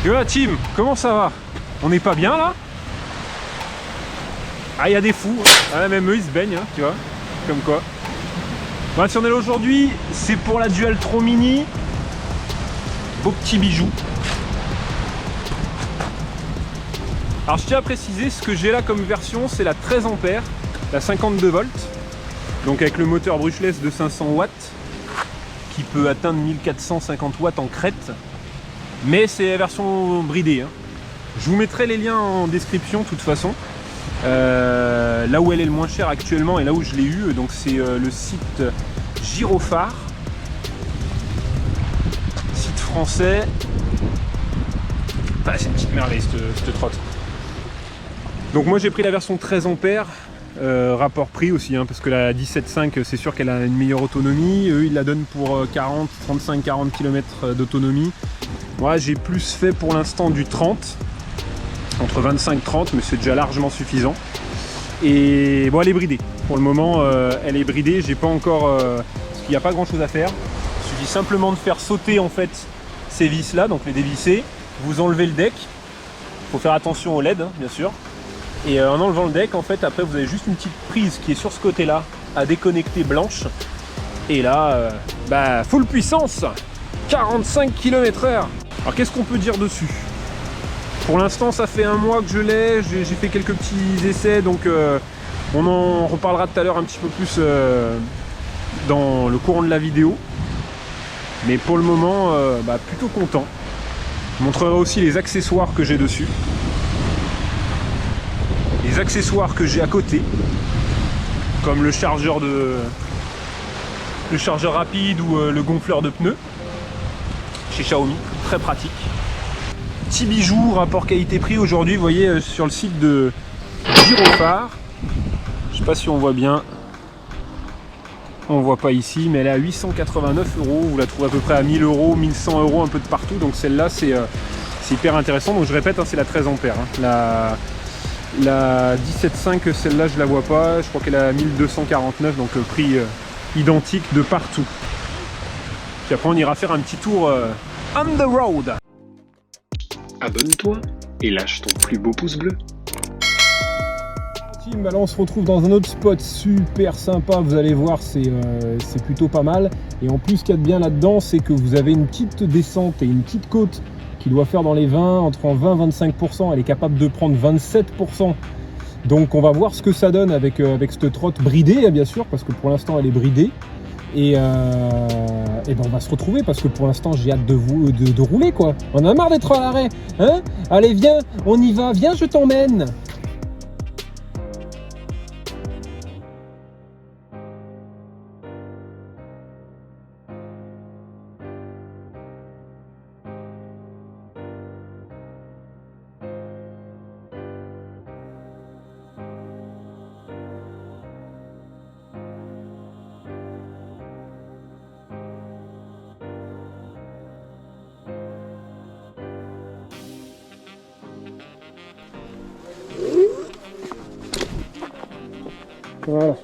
Yo la team, comment ça va? On n'est pas bien là? Ah, il y a des fous, ah, même eux ils se baignent, hein, tu vois, comme quoi. Bon, si on est là aujourd'hui, c'est pour la Dualtron Mini. Beau petit bijou. Alors je tiens à préciser, ce que j'ai là comme version, c'est la 13 ampères, la 52 volts. Donc avec le moteur brushless de 500 watts, qui peut atteindre 1450 watts en crête. Mais c'est la version bridée, hein. Je vous mettrai les liens en description de toute façon. Là où elle est le moins chère actuellement et là où je l'ai eu, donc c'est le site Gyrophare, site français. Ah, c'est une petite merveille cette trotte. Donc moi j'ai pris la version 13 ampères, rapport prix aussi, hein, parce que la 17.5 c'est sûr qu'elle a une meilleure autonomie. Eux ils la donnent pour 35-40 km d'autonomie. Moi j'ai plus fait pour l'instant du 30, entre 25 et 30, mais c'est déjà largement suffisant. Et bon, elle est bridée. Pour le moment, elle est bridée. J'ai pas encore, parce qu'il n'y a pas grand chose à faire. Il suffit simplement de faire sauter en fait ces vis là, donc les dévisser. Vous enlevez le deck. Il faut faire attention au LED, hein, bien sûr. Et en enlevant le deck, en fait, après vous avez juste une petite prise qui est sur ce côté-là à déconnecter blanche. Et là, full puissance, 45 km/h. Alors qu'est-ce qu'on peut dire dessus? Pour l'instant ça fait un mois que je l'ai, j'ai fait quelques petits essais, donc on en reparlera tout à l'heure un petit peu plus dans le courant de la vidéo. Mais pour le moment, plutôt content. Je montrerai aussi les accessoires que j'ai dessus. Les accessoires que j'ai à côté, comme le chargeur rapide ou le gonfleur de pneus chez Xiaomi, très pratique. Petit bijou, rapport qualité-prix aujourd'hui, vous voyez sur le site de Gyrophare. Je sais pas si on voit bien. On voit pas ici, mais elle est à 889 €. Vous la trouvez à peu près à 1000 €, 1100 € un peu de partout. Donc celle-là, c'est hyper intéressant. Donc je répète, hein, c'est la 13 ampères. Hein. La 17.5, celle-là, je la vois pas. Je crois qu'elle est à 1249, donc prix identique de partout. Puis après, on ira faire un petit tour on the road. Abonne-toi et lâche ton plus beau pouce bleu. Team, là on se retrouve dans un autre spot super sympa, vous allez voir, c'est plutôt pas mal. Et en plus, ce qu'il y a de bien là-dedans, c'est que vous avez une petite descente et une petite côte qui doit faire dans les 20, entre 20 et 25%. Elle est capable de prendre 27%. Donc on va voir ce que ça donne avec cette trotte bridée, bien sûr, parce que pour l'instant elle est bridée. Et on va se retrouver parce que pour l'instant j'ai hâte de rouler quoi. On a marre d'être à l'arrêt, hein? Allez viens, on y va, viens je t'emmène. Voilà.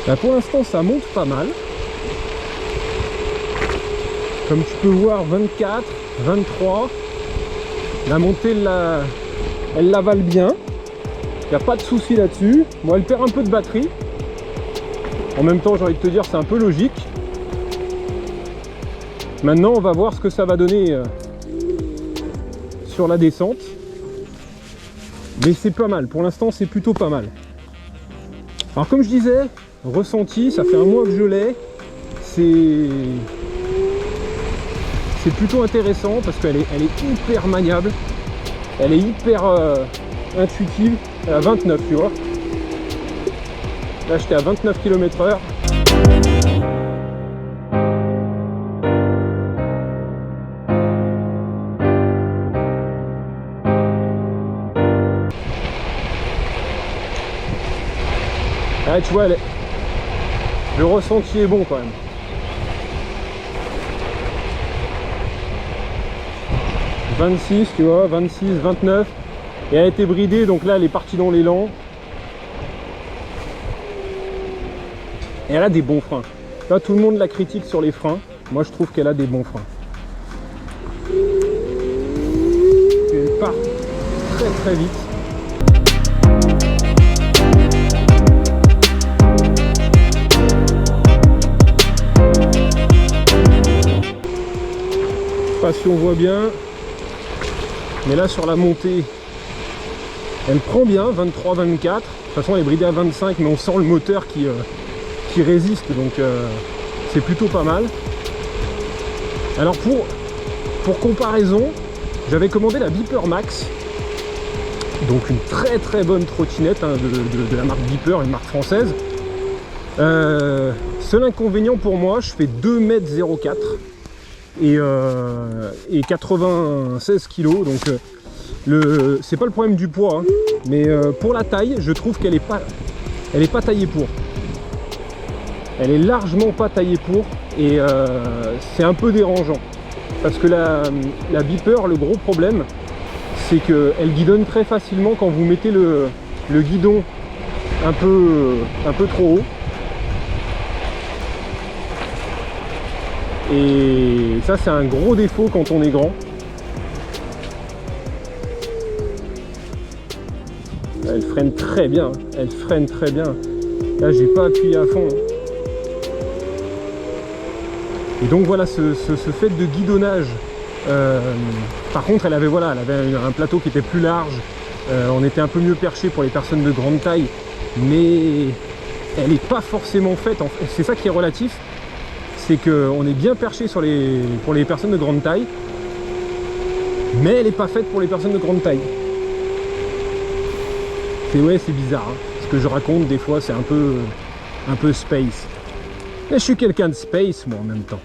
Là, pour l'instant ça monte pas mal. Comme tu peux voir, 24, 23. La montée elle l'avale bien. Il n'y a pas de souci là-dessus. Bon, elle perd un peu de batterie. En même temps, j'ai envie de te dire, c'est un peu logique. Maintenant, on va voir ce que ça va donner sur la descente. Mais c'est pas mal. Pour l'instant, c'est plutôt pas mal. Alors, comme je disais, ressenti, ça fait un mois que je l'ai. C'est plutôt intéressant parce qu'elle est hyper maniable. Elle est hyper intuitive. Elle est à 29, tu vois. Là, j'étais à 29 km/h. Là, tu vois, le ressenti est bon quand même. 26, tu vois, 26, 29. Et elle a été bridée, donc là elle est partie dans l'élan. Et elle a des bons freins. Là tout le monde la critique sur les freins. Moi je trouve qu'elle a des bons freins. Elle part très très vite. Je sais pas si on voit bien. Mais là sur la montée, elle prend bien, 23, 24. De toute façon elle est bridée à 25, mais on sent le moteur qui résiste, donc c'est plutôt pas mal. Alors pour comparaison, j'avais commandé la Beeper Max, donc une très très bonne trottinette hein, de la marque Beeper, une marque française. Seul inconvénient pour moi, je fais 2,04 m et 96 kg, donc c'est pas le problème du poids, hein, mais pour la taille, je trouve qu'elle est pas taillée pour. Elle est largement pas taillée pour, et c'est un peu dérangeant. Parce que la Beeper, le gros problème, c'est qu'elle guidonne très facilement quand vous mettez le guidon un peu trop haut. Et ça, c'est un gros défaut quand on est grand. Elle freine très bien, elle freine très bien. Là, j'ai pas appuyé à fond. Et donc voilà, ce fait de guidonnage, par contre elle avait un plateau qui était plus large, on était un peu mieux perché pour les personnes de grande taille, mais elle n'est pas forcément faite, c'est ça qui est relatif, c'est qu'on est bien perché pour les personnes de grande taille, mais elle n'est pas faite pour les personnes de grande taille. C'est bizarre, hein. Ce que je raconte des fois c'est un peu space. Mais je suis quelqu'un de space, moi, en même temps.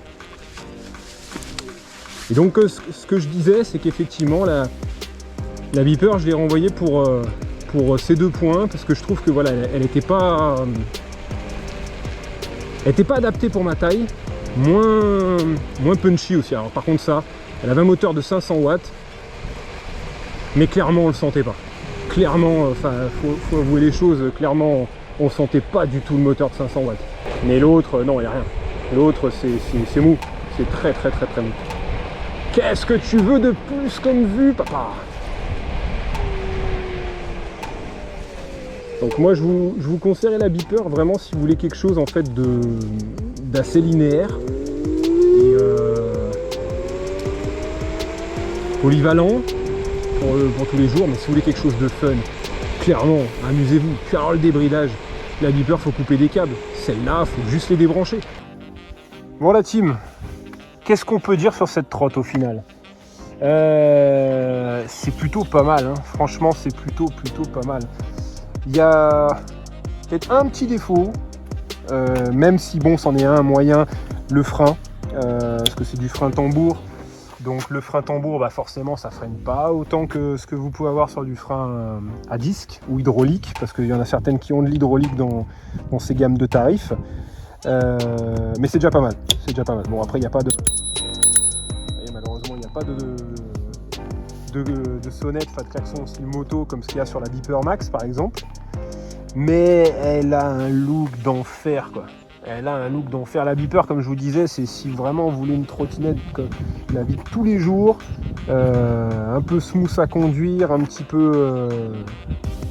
Et donc, ce que je disais, c'est qu'effectivement, la Beeper, je l'ai renvoyée pour ces 2 points, parce que je trouve que voilà, elle n'était pas adaptée pour ma taille, moins punchy aussi. Alors, par contre, ça, elle avait un moteur de 500 watts, mais clairement, on le sentait pas. Clairement, enfin, faut avouer les choses, clairement, on sentait pas du tout le moteur de 500 watts. Mais l'autre, non, il n'y a rien. L'autre, c'est mou. C'est très très très très mou. Qu'est-ce que tu veux de plus comme vue, papa? Donc moi, je vous conseillerais la Beeper, vraiment, si vous voulez quelque chose, en fait, d'assez linéaire. Et polyvalent pour tous les jours. Mais si vous voulez quelque chose de fun, clairement, amusez-vous. Puis alors, le débridage. La Beeper, faut couper des câbles. Celle-là, faut juste les débrancher. Bon la team, qu'est-ce qu'on peut dire sur cette trotte au final? C'est plutôt pas mal, hein. Franchement, c'est plutôt pas mal. Il y a peut-être un petit défaut, même si bon, c'en est un moyen, le frein, parce que c'est du frein tambour. Donc le frein tambour, bah forcément ça freine pas autant que ce que vous pouvez avoir sur du frein à disque ou hydraulique, parce qu'il y en a certaines qui ont de l'hydraulique dans ces gammes de tarifs. Mais c'est déjà pas mal, c'est déjà pas mal. Bon après il n'y a pas de... Et malheureusement il n'y a pas de sonnette, pas de klaxon style moto comme ce qu'il y a sur la Beeper Max par exemple. Mais elle a un look d'enfer quoi. Elle a un look d'enfer. La Beeper, comme je vous disais, c'est si vraiment vous voulez une trottinette comme la vie de tous les jours, un peu smooth à conduire, un petit peu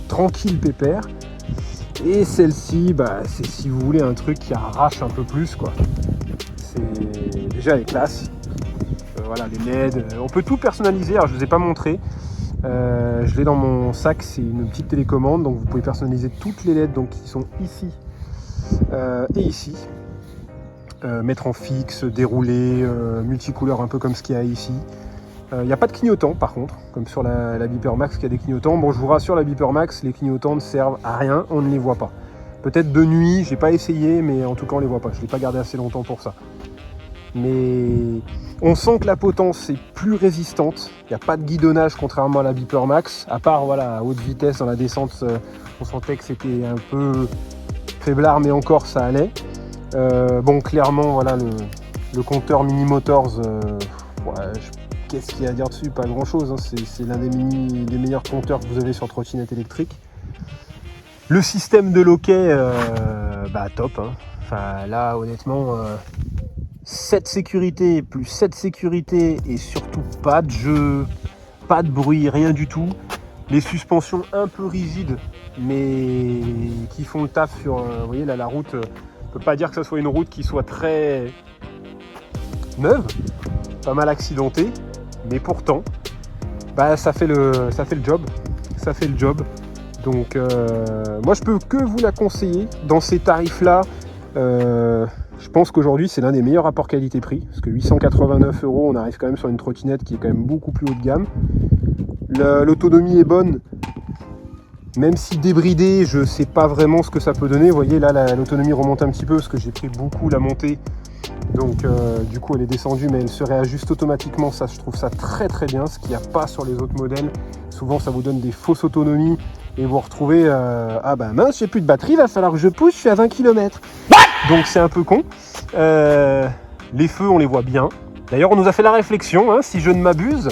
tranquille, pépère. Et celle-ci, bah, c'est si vous voulez un truc qui arrache un peu plus, quoi. Déjà, elle est classe. Voilà, les LED. On peut tout personnaliser. Alors, je ne vous ai pas montré. Je l'ai dans mon sac. C'est une petite télécommande. Donc, vous pouvez personnaliser toutes les LED donc, qui sont ici. Et ici, mettre en fixe, dérouler, multicouleur un peu comme ce qu'il y a ici. Il n'y a pas de clignotant par contre, comme sur la Beeper Max qui a des clignotants. Bon, je vous rassure, la Beeper Max, les clignotants ne servent à rien, on ne les voit pas. Peut-être de nuit, j'ai pas essayé, mais en tout cas on les voit pas. Je ne l'ai pas gardé assez longtemps pour ça. Mais on sent que la potence est plus résistante. Il n'y a pas de guidonnage contrairement à la Beeper Max. À part voilà, à haute vitesse dans la descente, on sentait que c'était un peu faiblard, mais encore ça allait. Bon, clairement, voilà, le compteur Mini Motors, ouais, qu'est-ce qu'il y a à dire dessus? Pas grand-chose, hein. C'est l'un des meilleurs compteurs que vous avez sur trottinette électrique. Le système de loquet, top, hein. Enfin là honnêtement, 7 sécurités plus 7 sécurités et surtout pas de jeu, pas de bruit, rien du tout. Les suspensions un peu rigides mais qui font le taf sur, vous voyez là la route, on peut pas dire que ça soit une route qui soit très neuve, pas mal accidentée, mais pourtant ça fait le job. Ça fait le job. Donc moi je peux que vous la conseiller dans ces tarifs là. Je pense qu'aujourd'hui c'est l'un des meilleurs rapports qualité-prix, parce que 889 €, on arrive quand même sur une trottinette qui est quand même beaucoup plus haut de gamme. L'autonomie est bonne, même si débridée, je sais pas vraiment ce que ça peut donner. Vous voyez là l'autonomie remonte un petit peu parce que j'ai pris beaucoup la montée, donc du coup elle est descendue, mais elle se réajuste automatiquement. Ça, je trouve ça très très bien, ce qu'il n'y a pas sur les autres modèles. Souvent ça vous donne des fausses autonomies et vous retrouvez mince, j'ai plus de batterie, va falloir que je pousse, je suis à 20 km. Donc c'est un peu con. Les feux on les voit bien. D'ailleurs on nous a fait la réflexion, hein, si je ne m'abuse,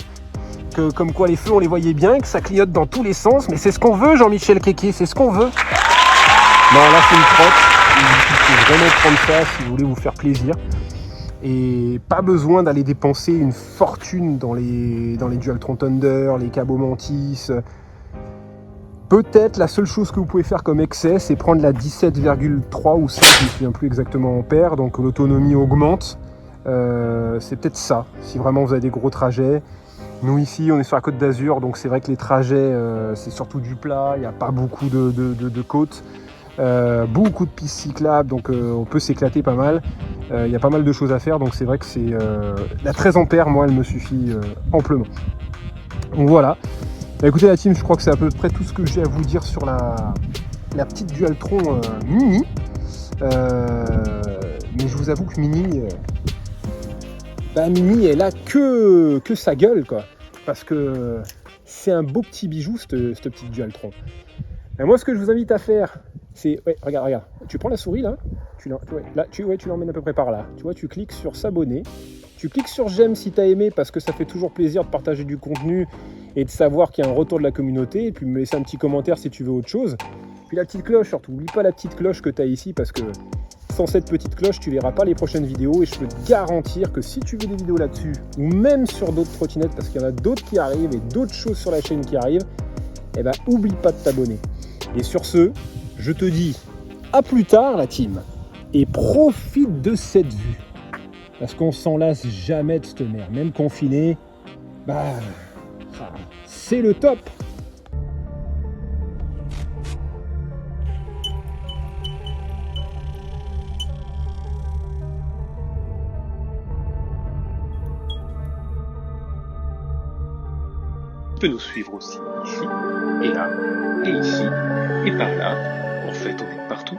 que comme quoi les feux on les voyait bien, que ça clignote dans tous les sens, mais c'est ce qu'on veut, Jean-Michel Kéké, c'est ce qu'on veut. Non, là c'est une trotte, il faut vraiment prendre ça si vous voulez vous faire plaisir. Et pas besoin d'aller dépenser une fortune dans les Dualtron Thunder, les Cabot Mantis. Peut-être la seule chose que vous pouvez faire comme excès, c'est prendre la 17,3 ou 5, je ne me souviens plus exactement ampères, donc l'autonomie augmente. C'est peut-être ça, si vraiment vous avez des gros trajets. Nous ici, on est sur la Côte d'Azur, donc c'est vrai que les trajets, c'est surtout du plat, il n'y a pas beaucoup de côtes, beaucoup de pistes cyclables, donc on peut s'éclater pas mal. Il y a pas mal de choses à faire, donc c'est vrai que c'est la 13 ampères, moi, elle me suffit amplement. Donc voilà. Écoutez la team, je crois que c'est à peu près tout ce que j'ai à vous dire sur la petite Dualtron Mini. Mais je vous avoue que Mini, elle a que sa gueule, quoi. Parce que c'est un beau petit bijou, cette petite Dualtron. Et moi, ce que je vous invite à faire, c'est... Ouais, regarde. Tu prends la souris, là. Tu l'emmènes à peu près par là. Tu vois, tu cliques sur s'abonner. Tu cliques sur j'aime si tu as aimé, parce que ça fait toujours plaisir de partager du contenu et de savoir qu'il y a un retour de la communauté, et puis me laisser un petit commentaire si tu veux autre chose. Puis la petite cloche, surtout, n'oublie pas la petite cloche que tu as ici, parce que sans cette petite cloche, tu verras pas les prochaines vidéos, et je peux te garantir que si tu veux des vidéos là-dessus, ou même sur d'autres trottinettes, parce qu'il y en a d'autres qui arrivent, et d'autres choses sur la chaîne qui arrivent, oublie pas de t'abonner. Et sur ce, je te dis à plus tard la team, et profite de cette vue. Parce qu'on s'en lasse jamais de cette mer, même confiné, c'est le top. Tu peux nous suivre aussi ici, et là, et ici, et par là. En fait, on est partout.